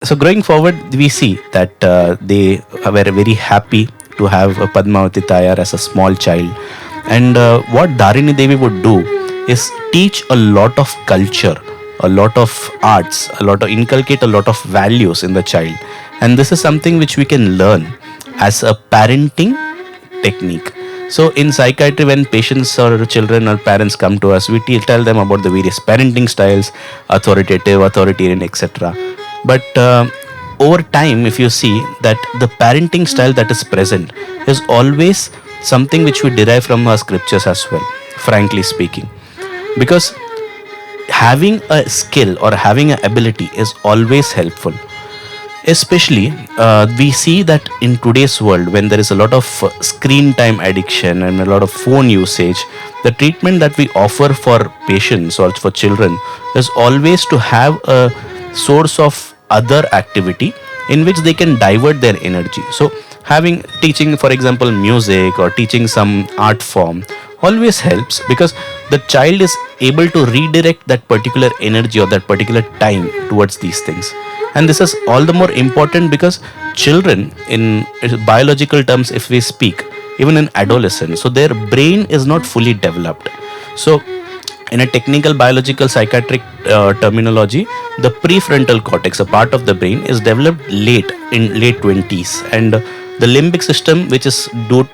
So growing forward, we see that they were very happy to have Padmavati Tayar as a small child. And what Dharini Devi would do is teach a lot of culture, a lot of arts, inculcate a lot of values in the child. And this is something which we can learn as a parenting technique. So in psychiatry, when patients or children or parents come to us, we tell them about the various parenting styles, authoritative, authoritarian, etc. But over time, if you see that the parenting style that is present is always something which we derive from our scriptures as well, frankly speaking. Because having a skill or having an ability is always helpful. Especially, we see that in today's world, when there is a lot of screen time addiction and a lot of phone usage, the treatment that we offer for patients or for children is always to have a source of other activity in which they can divert their energy. So having teaching, for example, music or teaching some art form always helps, because the child is able to redirect that particular energy or that particular time towards these things. And this is all the more important because children, in biological terms, if we speak, even in adolescence, so their brain is not fully developed. So in a technical biological psychiatric terminology, the prefrontal cortex, a part of the brain, is developed late, in late 20s, and the limbic system, which is to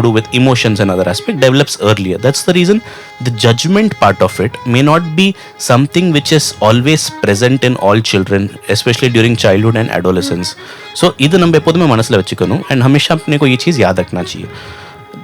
do with emotions and other aspect, develops earlier. That's the reason the judgment part of it may not be something which is always present in all children, especially during childhood and adolescence. So idu நம்ம எப்போதுமே மனசுல வச்சுக்கணும், and हमेशा अपने को ये चीज याद रखना चाहिए.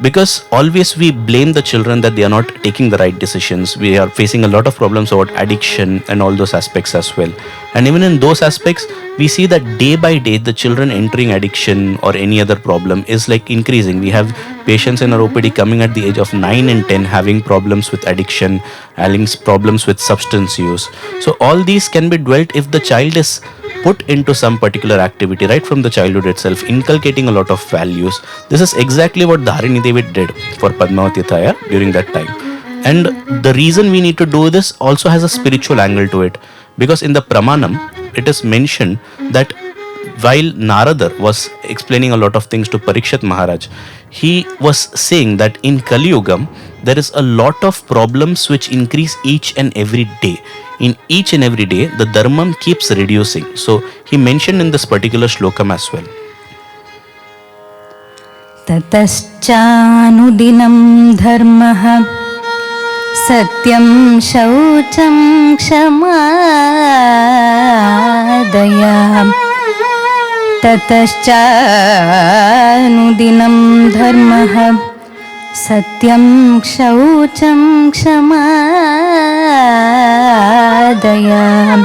Because always we blame the children that they are not taking the right decisions. We are facing a lot of problems about addiction and all those aspects as well. And even in those aspects, we see that day by day the children entering addiction or any other problem is like increasing. We have patients in our OPD coming at the age of 9 and 10 having problems with addiction, having problems with substance use. So all these can be dwelt if the child is put into some particular activity right from the childhood itself, inculcating a lot of values. This is exactly what Dharini Devi did for Padmavati Thaya during that time. And the reason we need to do this also has a spiritual angle to it, because in the Pramanam, it is mentioned that while Narada was explaining a lot of things to Parikshit Maharaj, he was saying that in Kali Yugam, there is a lot of problems which increase each and every day. In each and every day, the dharmam keeps reducing. So he mentioned in this particular shlokam as well. Tataschanudinam dharmaha satyam shaucham kshamadayam. Tataschanudinam dharmaha satyam shaucham kshamadayam.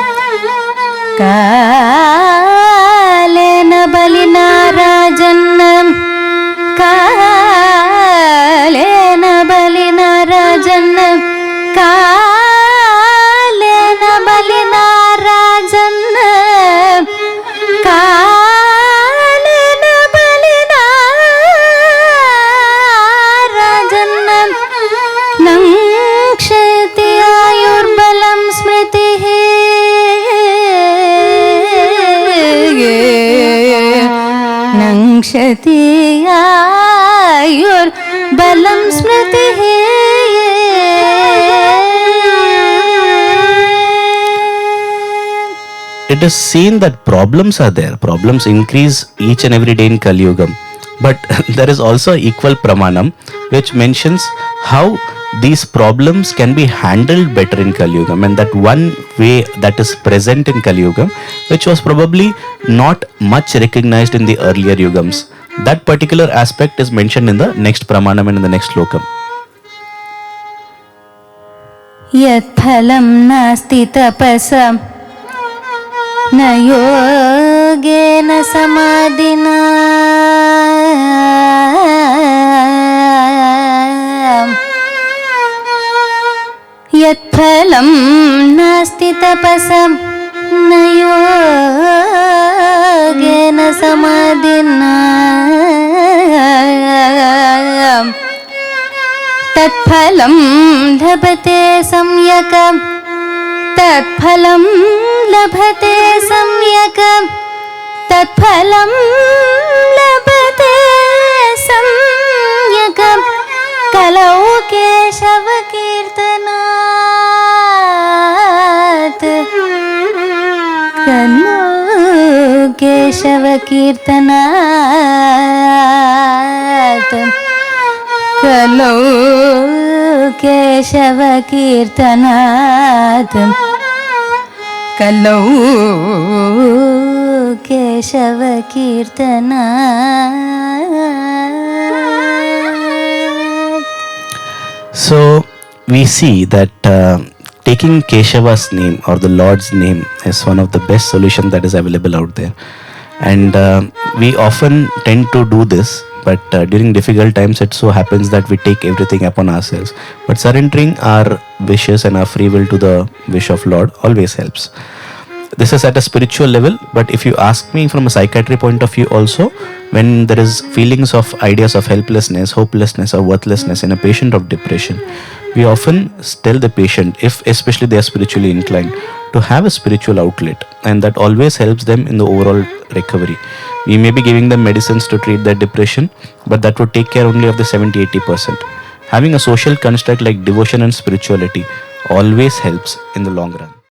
Kalena balina rajannam, kalena balina rajannam, kalena balina rajannam, kalena balina rajannam, nangshati ayurbalam smritihi, nangshati ayurbalam smritihi. It is seen that problems are there. Problems increase each and every day in Kali Yugam. But there is also equal pramanam which mentions how these problems can be handled better in Kali Yugam, and that one way that is present in Kali Yugam, which was probably not much recognized in the earlier Yugams. That particular aspect is mentioned in the next pramanam and in the next slokam. Yat phalam nasti tapasam na yogena samadhina, yat phalam nasti tapasam na yogena samadhina, tat phalam labhate samyakam, tat phalam labhate samyakam, तत्फलं लभते सम्यक् कलौ केशवकीर्तनात् कलौ केशवकीर्तनात् कलौ केशवकीर्तनात् कलौ केशवकीर्तनात्. So we see that taking Keshava's name or the Lord's name is one of the best solutions that is available out there. And we often tend to do this, but during difficult times it so happens that we take everything upon ourselves. But surrendering our wishes and our free will to the wish of Lord always helps. This is at a spiritual level, but if you ask me from a psychiatry point of view also, when there is feelings of ideas of helplessness, hopelessness or worthlessness in a patient of depression, we often tell the patient, if especially they are spiritually inclined, to have a spiritual outlet, and that always helps them in the overall recovery. We may be giving them medicines to treat their depression, but that would take care only of the 70-80%. Having a social construct like devotion and spirituality always helps in the long run.